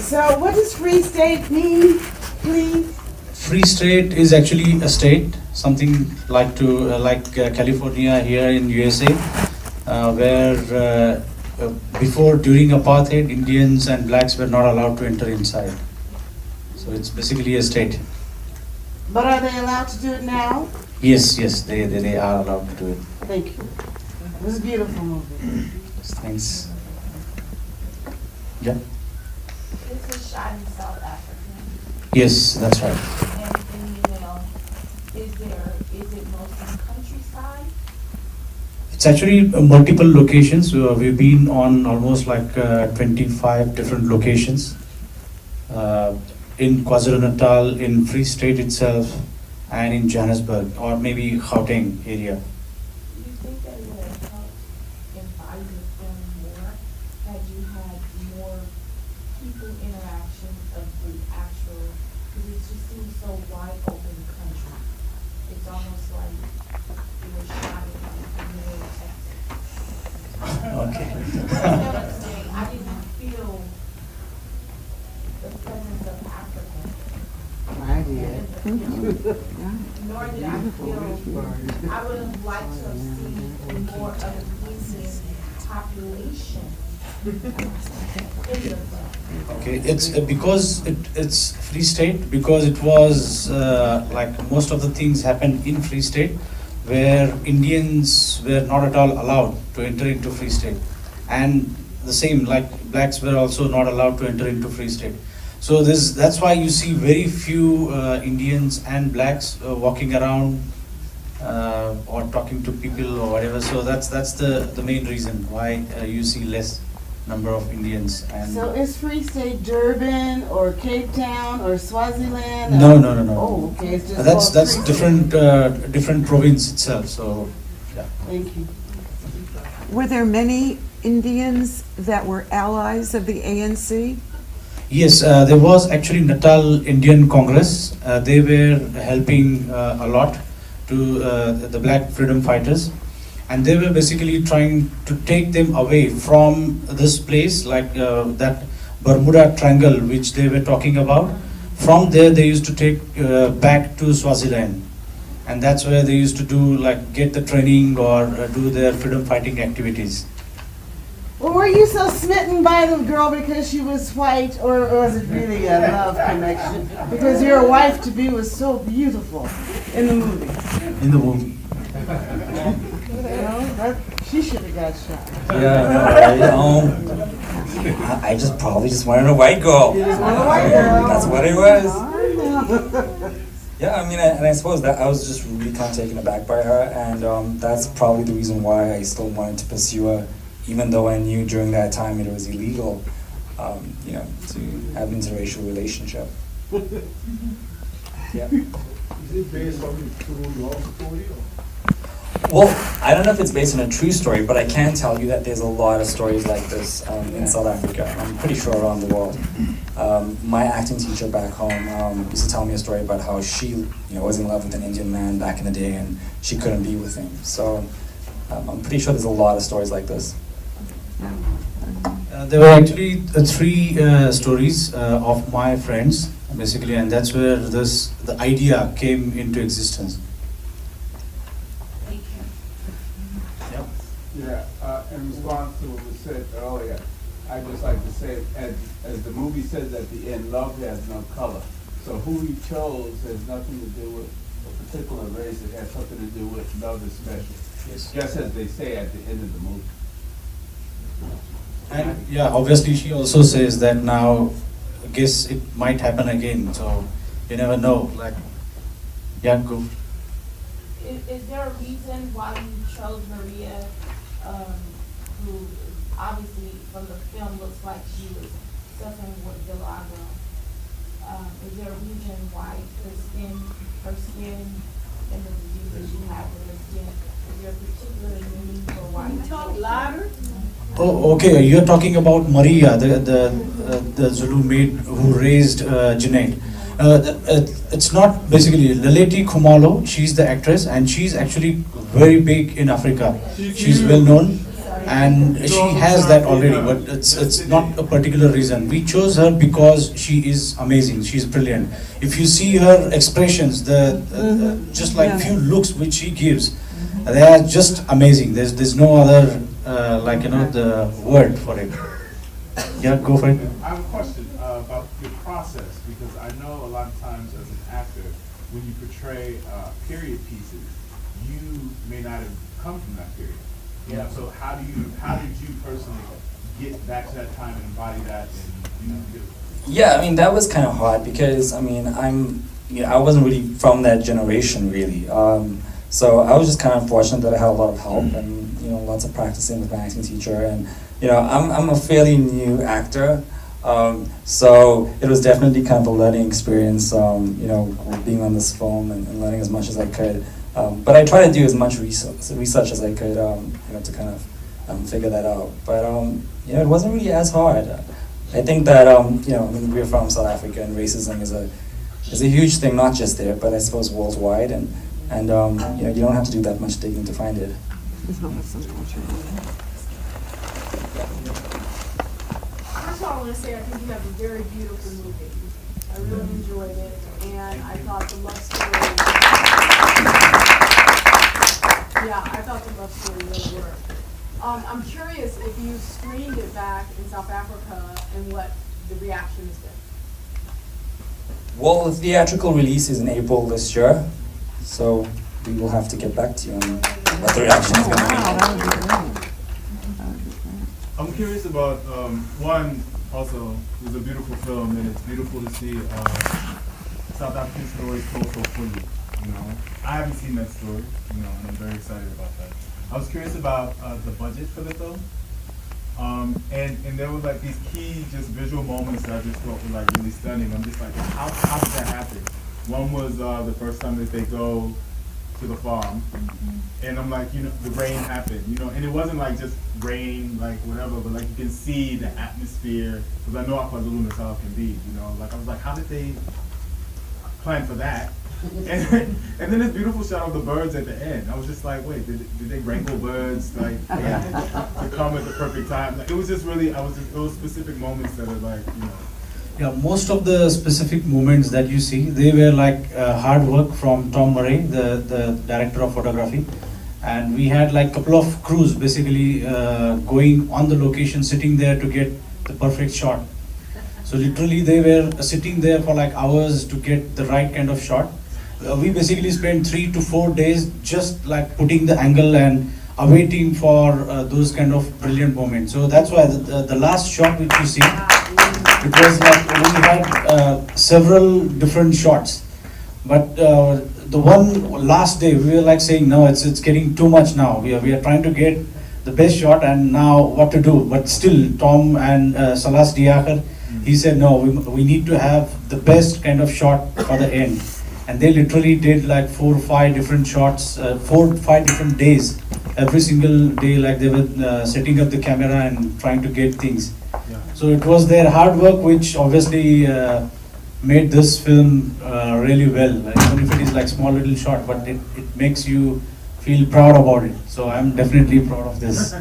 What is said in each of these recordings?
So what does Free State mean, please? Free State is actually a state, something like California here in USA, where before, during apartheid, Indians and blacks were not allowed to enter inside. So it's basically a state. But are they allowed to do it now? Yes, they are allowed to do it. Thank you. It was a beautiful movie. Thanks. Yeah. This was shot in South Africa. Yes, that's right. And you know, is it mostly countryside? It's actually multiple locations. We've been on almost like 25 different locations in KwaZulu-Natal, in Free State itself, and in Johannesburg, or maybe Gauteng area. Do you think that it would have helped embody the film more had you had more people interaction of the actual, because it just seems so wide open country. It's almost like it was shot in the middle of Texas. Okay. That's what I'm saying. I didn't feel the presence of Africa. I did. Nor did I feel, I would have liked to have seen more of the Indian population in the film. Okay, it's because it's Free State, because it was like most of the things happened in Free State, where Indians were not at all allowed to enter into Free State, and the same, like blacks were also not allowed to enter into Free State. So that's why you see very few Indians and blacks walking around or talking to people or whatever. So that's the main reason why you see less number of Indians. And So is Free State Durban or Cape Town or Swaziland? No. Oh, okay. It's just That's called Free different State. different province itself. So yeah. Thank you. Were there many Indians that were allies of the ANC? Yes, there was actually Natal Indian Congress. They were helping a lot to the black freedom fighters, and they were basically trying to take them away from this place, like that Bermuda Triangle, which they were talking about. From there, they used to take back to Swaziland, and that's where they used to do, like, get the training or do their freedom fighting activities. Well, were you so smitten by the girl because she was white, or was it really a love connection? Because your wife-to-be was so beautiful in the movie. In the movie. You know, she should have got shot. Yeah, I just probably wanted a white girl. You just want a white girl. That's what it was. was. Yeah, I mean, and I suppose that I was just really kind of taken aback by her, and that's probably the reason why I still wanted to pursue her, even though I knew during that time it was illegal, you know, to have an interracial relationship. Yeah. Is it based on a true love story? Well, I don't know if it's based on a true story, but I can tell you that there's a lot of stories like this in South Africa. I'm pretty sure around the world. My acting teacher back home used to tell me a story about how she, was in love with an Indian man back in the day, and she couldn't be with him. So I'm pretty sure there's a lot of stories like this. There were actually three stories of my friends, basically, and that's where the idea came into existence. Yeah, in response to what was said earlier, I'd just like to say, as the movie says at the end, love has no color. So who he chose has nothing to do with a particular race. It has something to do with love is special. Yes. Just as they say at the end of the movie. And yeah, obviously she also says that now, I guess it might happen again, so you never know. Like, yeah, go. Is there a reason why you chose Maria, who obviously from the film looks like she was suffering with vitiligo? Is there a reason why her skin, and the diseases she had with her skin, is there a particular meaning for why you talk louder? Oh, okay. You're talking about Maria, the Zulu maid who raised Junaid. It's not basically Laleti Khumalo. She's the actress, and she's actually very big in Africa. She's well known. and she has that already, but it's not a particular reason. We chose her because she is amazing, she's brilliant. If you see her expressions, just like few looks which she gives, they are just amazing. There's no other the word for it. Yeah, go for it. I have a question about your process, because I know a lot of times as an actor, when you portray period pieces, you may not have come from that period. You know, so how did you personally get back to that time and embody that and do it? Yeah, I mean, that was kind of hard because, I mean, I wasn't really from that generation, really. So I was just kind of fortunate that I had a lot of help and, lots of practicing with my acting teacher. And, I'm a fairly new actor, so it was definitely kind of a learning experience, being on this film and learning as much as I could. But I tried to do as much research as I could, to kind of figure that out. But, it wasn't really as hard. I think that, we're from South Africa, and racism is a huge thing, not just there, but I suppose worldwide. And you don't have to do that much digging to find it. First of all, I want to say I think you have a very beautiful movie. I really enjoyed it, and I thought the love story. I thought the love story really worked. I'm curious if you screened it back in South Africa and what the reaction has been. Well, the theatrical release is in April this year, so we will have to get back to you on what the reaction is going to be. I'm curious about, one, also, it was a beautiful film, and it's beautiful to see South African stories told so fully, I haven't seen that story, and I'm very excited about that. I was curious about the budget for the film, and there were like these key just visual moments that I just thought were like really stunning. I'm just like, how did that happen? One was the first time that they go to the farm, and I'm like, the rain happened, and it wasn't like just rain, like whatever, but like you can see the atmosphere, because I know how KwaZulu Natal can be, like I was like, how did they plan for that? And then this beautiful shot of the birds at the end. I was just like, wait, did they wrangle birds to come at the perfect time? Like, it was just really, those specific moments that are like, Yeah, most of the specific moments that you see, they were like hard work from Tom Murray, the director of photography. And we had like a couple of crews basically going on the location, sitting there to get the perfect shot. So literally they were sitting there for like hours to get the right kind of shot. We basically spent 3 to 4 days just like putting the angle and awaiting for those kind of brilliant moments. So that's why the last shot which you see, it was like we had several different shots. But the one last day we were like saying, no, it's getting too much now. We are trying to get the best shot, and now what to do? But still Tom and Salas Diakar, he said, no, we need to have the best kind of shot for the end. And they literally did like 4 or 5 different shots, 4 or 5 different days. Every single day, like they were setting up the camera and trying to get things. Yeah. So it was their hard work which obviously made this film really well. Like, even if it is like small little shot, but it makes you feel proud about it. So I'm definitely proud of this.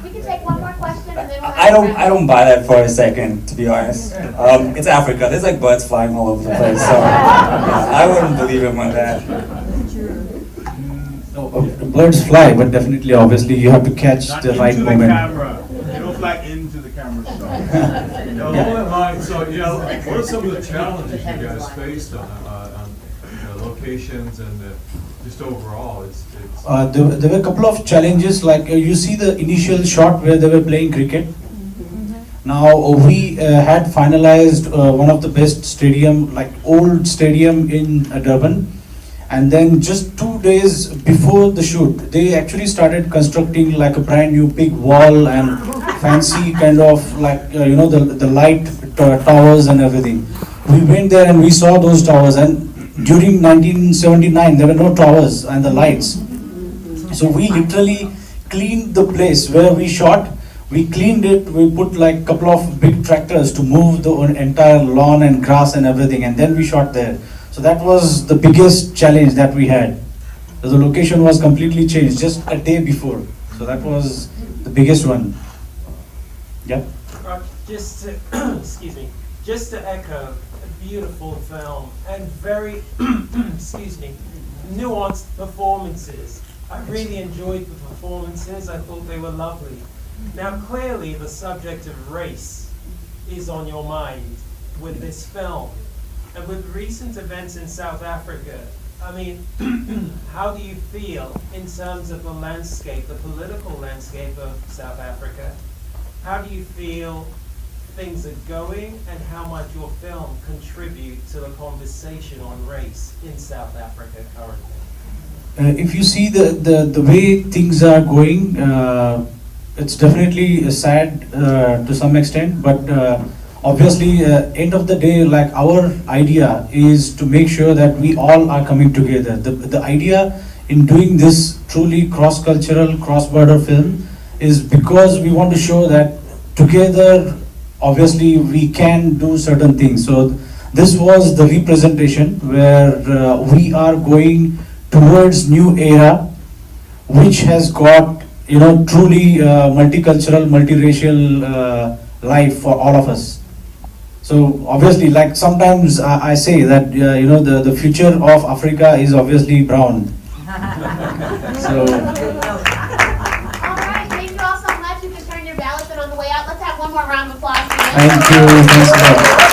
We can take one more question and then we'll I don't buy that for a second, to be honest. It's Africa. There's like birds flying all over the place, so I wouldn't believe him on that. No, birds fly, but definitely, obviously, you have to catch not the right into moment. the camera. They don't fly into the camera shot. Now, all in mind, so, what are some of the challenges you guys faced on locations and just overall? There were a couple of challenges, like you see the initial shot where they were playing cricket. Now we had finalized one of the best stadium, like old stadium in Durban. And then just 2 days before the shoot, they actually started constructing like a brand new big wall and fancy kind of like, the light towers and everything. We went there and we saw those towers, and during 1979, there were no towers and the lights. So we literally cleaned the place where we shot. We cleaned it, we put like a couple of big tractors to move the entire lawn and grass and everything, and then we shot there. So that was the biggest challenge that we had. The location was completely changed just a day before. So that was the biggest one. Yep. Just to, excuse me, just to echo, a beautiful film and very, excuse me, nuanced performances. I really enjoyed the performances. I thought they were lovely. Now, clearly, the subject of race is on your mind with this film. And with recent events in South Africa, I mean, how do you feel in terms of the landscape, the political landscape of South Africa? How do you feel things are going, and how might your film contribute to the conversation on race in South Africa currently? If you see the way things are going, it's definitely sad to some extent, but obviously, end of the day, like our idea is to make sure that we all are coming together. The idea in doing this truly cross-cultural, cross-border film is because we want to show that together, obviously, we can do certain things. So this was the representation where we are going towards new era, which has got, you know, truly multicultural, multiracial life for all of us. So obviously, like sometimes I say that you know, the future of Africa is obviously brown. So. All right, thank you all so much. You can turn your ballots in on the way out. Let's have one more round of applause. Thank you. Thanks a lot.